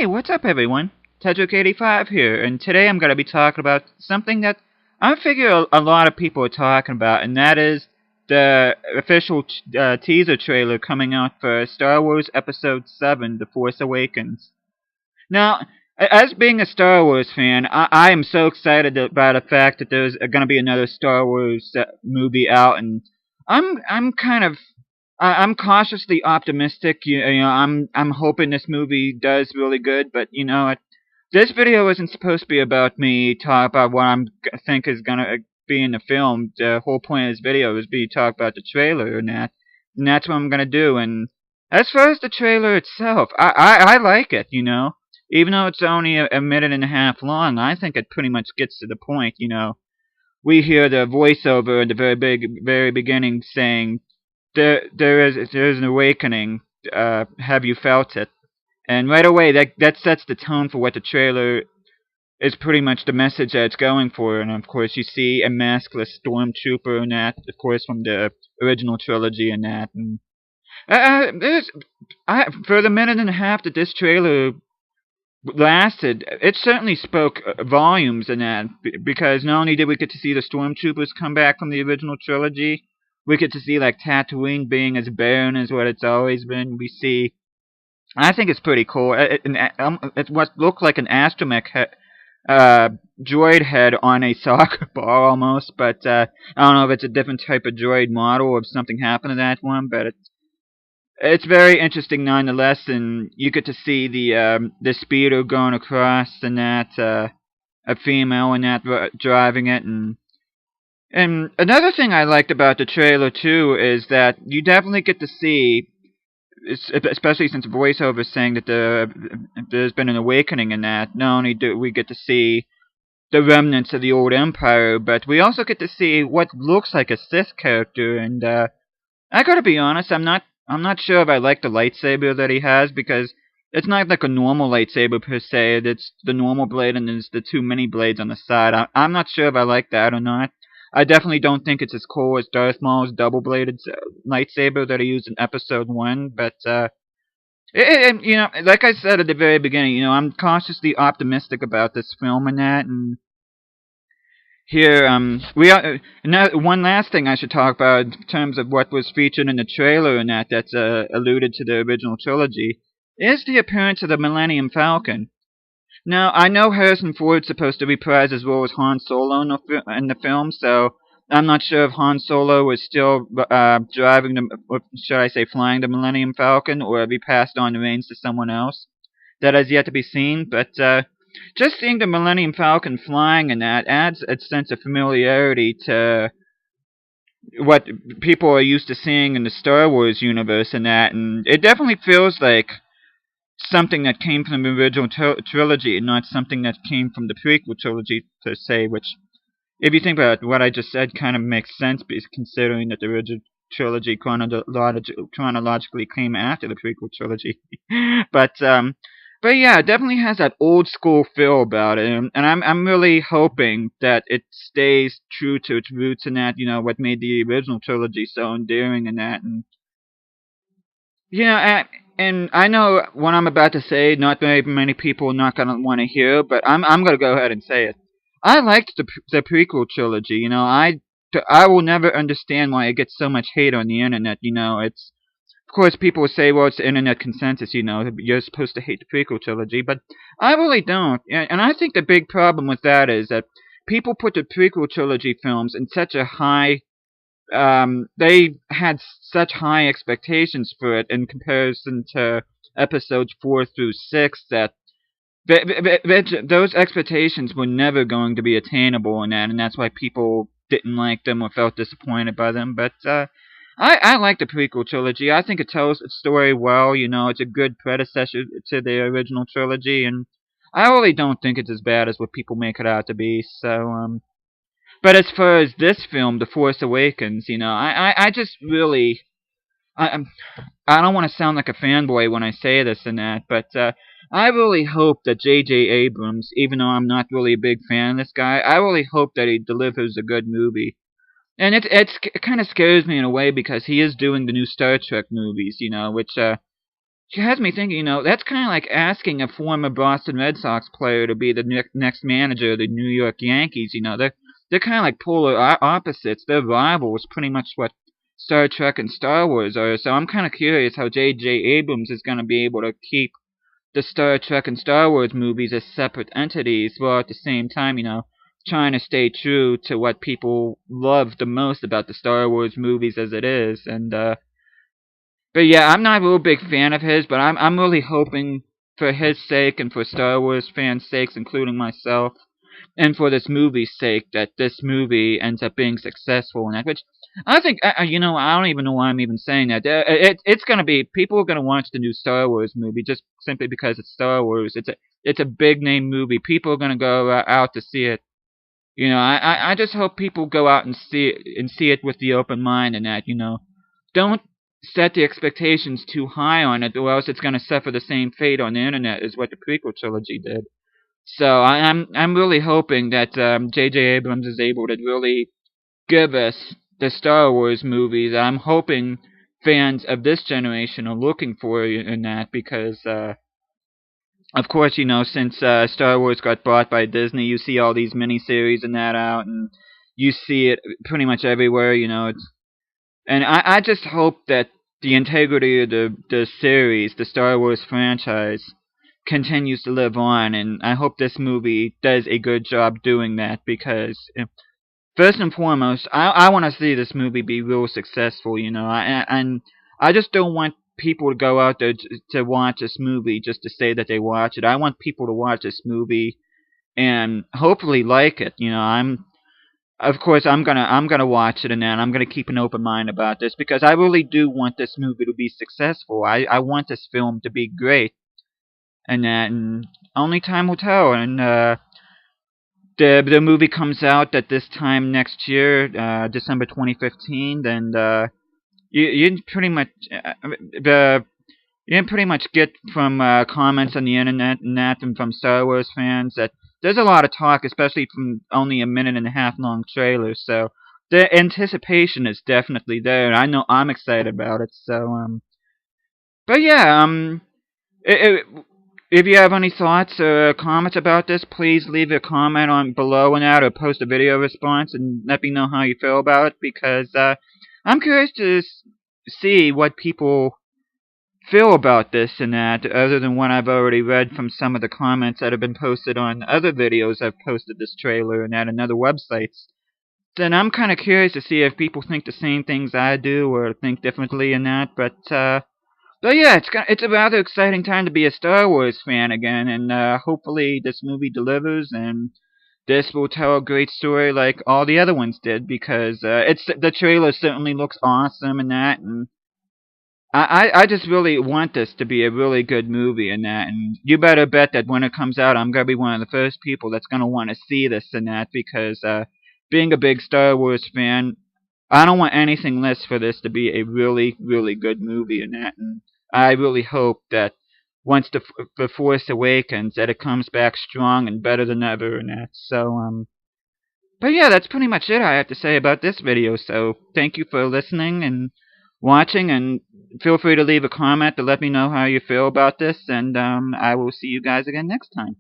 Hey, what's up everyone? Tedrick85 here, and today I'm going to be talking about something that I figure a lot of people are talking about, and that is the official teaser trailer coming out for Star Wars Episode VII, The Force Awakens. Now, as being a Star Wars fan, I am so excited about the fact that there's going to be another Star Wars movie out, and I'm kind of I'm cautiously optimistic. You know, I'm hoping this movie does really good, but you know, this video isn't supposed to be about me talk about what think is gonna be in the film. The whole point of this video is be talk about the trailer and that's what I'm gonna do. And as far as the trailer itself, I like it. You know, even though it's only a minute and a half long, I think it pretty much gets to the point. You know, we hear the voiceover at the very beginning saying there is an awakening. Have you felt it? And right away, that sets the tone for what the trailer is pretty much the message that it's going for. And of course, you see a maskless stormtrooper in that, of course, from the original trilogy and that. And for the minute and a half that this trailer lasted, it certainly spoke volumes in that, because not only did we get to see the stormtroopers come back from the original trilogy, we get to see like Tatooine being as barren as what it's always been. We see, I think it's pretty cool. It's what looked like an astromech droid head on a soccer ball almost, but I don't know if it's a different type of droid model or if something happened to that one, but it's very interesting nonetheless, and you get to see the speeder going across and that a female and that driving it. And another thing I liked about the trailer too is that you definitely get to see, especially since voiceover is saying that there's been an awakening in that. Not only do we get to see the remnants of the old empire, but we also get to see what looks like a Sith character. And I gotta be honest, I'm not sure if I like the lightsaber that he has, because it's not like a normal lightsaber per se. It's the normal blade and there's the two mini blades on the side. I'm not sure if I like that or not. I definitely don't think it's as cool as Darth Maul's double-bladed lightsaber that he used in Episode 1, but you know, like I said at the very beginning, you know, I'm cautiously optimistic about this film and that. And here, we are. Now, one last thing I should talk about in terms of what was featured in the trailer and that's alluded to the original trilogy is the appearance of the Millennium Falcon. Now, I know Harrison Ford's supposed to reprise as well as Han Solo in the film, so I'm not sure if Han Solo is still driving or should I say flying the Millennium Falcon, or if he passed on the reins to someone else. That has yet to be seen, but just seeing the Millennium Falcon flying and that adds a sense of familiarity to what people are used to seeing in the Star Wars universe and that, and it definitely feels like something that came from the original trilogy and not something that came from the prequel trilogy per se, which, if you think about what I just said, kind of makes sense, considering that the original trilogy chronologically came after the prequel trilogy. But yeah, it definitely has that old school feel about it, and I'm really hoping that it stays true to its roots in that, you know, what made the original trilogy so endearing in that. And you know, and I know what I'm about to say, not very many people are not gonna want to hear, but I'm gonna go ahead and say it. I liked the prequel trilogy. You know, I will never understand why it gets so much hate on the internet. You know, it's, of course, people will say, well, it's the internet consensus, you know, you're supposed to hate the prequel trilogy, but I really don't. And I think the big problem with that is that people put the prequel trilogy films in such a high, they had such high expectations for it in comparison to episodes 4 through 6 that those expectations were never going to be attainable in that, and that's why people didn't like them or felt disappointed by them. But I like the prequel trilogy. I think it tells its story well. You know, it's a good predecessor to the original trilogy, and I really don't think it's as bad as what people make it out to be. So, but as far as this film, The Force Awakens, you know, I just really, I don't want to sound like a fanboy when I say this and that, but I really hope that J.J. Abrams, even though I'm not really a big fan of this guy, I really hope that he delivers a good movie. And it kind of scares me in a way, because he is doing the new Star Trek movies, you know, which has me thinking, that's kind of like asking a former Boston Red Sox player to be the next manager of the New York Yankees. They're kind of like polar opposites. They're rivals, pretty much what Star Trek and Star Wars are. So I'm kind of curious how J.J. Abrams is going to be able to keep the Star Trek and Star Wars movies as separate entities, while at the same time, trying to stay true to what people love the most about the Star Wars movies as it is. But yeah, I'm not a real big fan of his, but I'm really hoping for his sake and for Star Wars fans' sakes, including myself, and for this movie's sake, that this movie ends up being successful in that. Which I think, I don't even know why I'm even saying that. It's gonna be, people are gonna watch the new Star Wars movie just simply because it's Star Wars. It's a big name movie. People are gonna go out to see it. I just hope people go out and see it with the open mind, and that, don't set the expectations too high on it, or else it's going to suffer the same fate on the internet as what the prequel trilogy did. So I'm really hoping that J.J. Abrams is able to really give us the Star Wars movies. I'm hoping fans of this generation are looking for in that, because of course, since Star Wars got bought by Disney, you see all these miniseries and that out, and you see it pretty much everywhere. And I just hope that the integrity of the series, the Star Wars franchise, continues to live on, and I hope this movie does a good job doing that, because first and foremost, I want to see this movie be real successful. And I just don't want people to go out there to watch this movie just to say that they watch it. I want people to watch this movie and hopefully like it. Of course, I'm gonna watch it, and then I'm gonna keep an open mind about this, because I really do want this movie to be successful. I want this film to be great, and only time will tell. And the movie comes out at this time next year, December 2015. Then you pretty much the you can pretty much get from comments on the internet and that, and from Star Wars fans, that there's a lot of talk, especially from only a minute and a half long trailers. So the anticipation is definitely there, and I know I'm excited about it. So but yeah, if you have any thoughts or comments about this, please leave a comment on below and that, or post a video response and let me know how you feel about it, because I'm curious to see what people feel about this and that, other than what I've already read from some of the comments that have been posted on other videos I've posted this trailer and that, and other websites. Then I'm kind of curious to see if people think the same things I do or think differently in that. But yeah, it's a rather exciting time to be a Star Wars fan again, and hopefully this movie delivers, and this will tell a great story like all the other ones did, because the trailer certainly looks awesome and that, and I just really want this to be a really good movie and that, and you better bet that when it comes out, I'm gonna be one of the first people that's gonna want to see this and that, because being a big Star Wars fan, I don't want anything less for this to be a really, really good movie and that, and I really hope that once the Force Awakens, that it comes back strong and better than ever and that. So but yeah, that's pretty much it I have to say about this video. So thank you for listening and watching, and feel free to leave a comment to let me know how you feel about this, and I will see you guys again next time.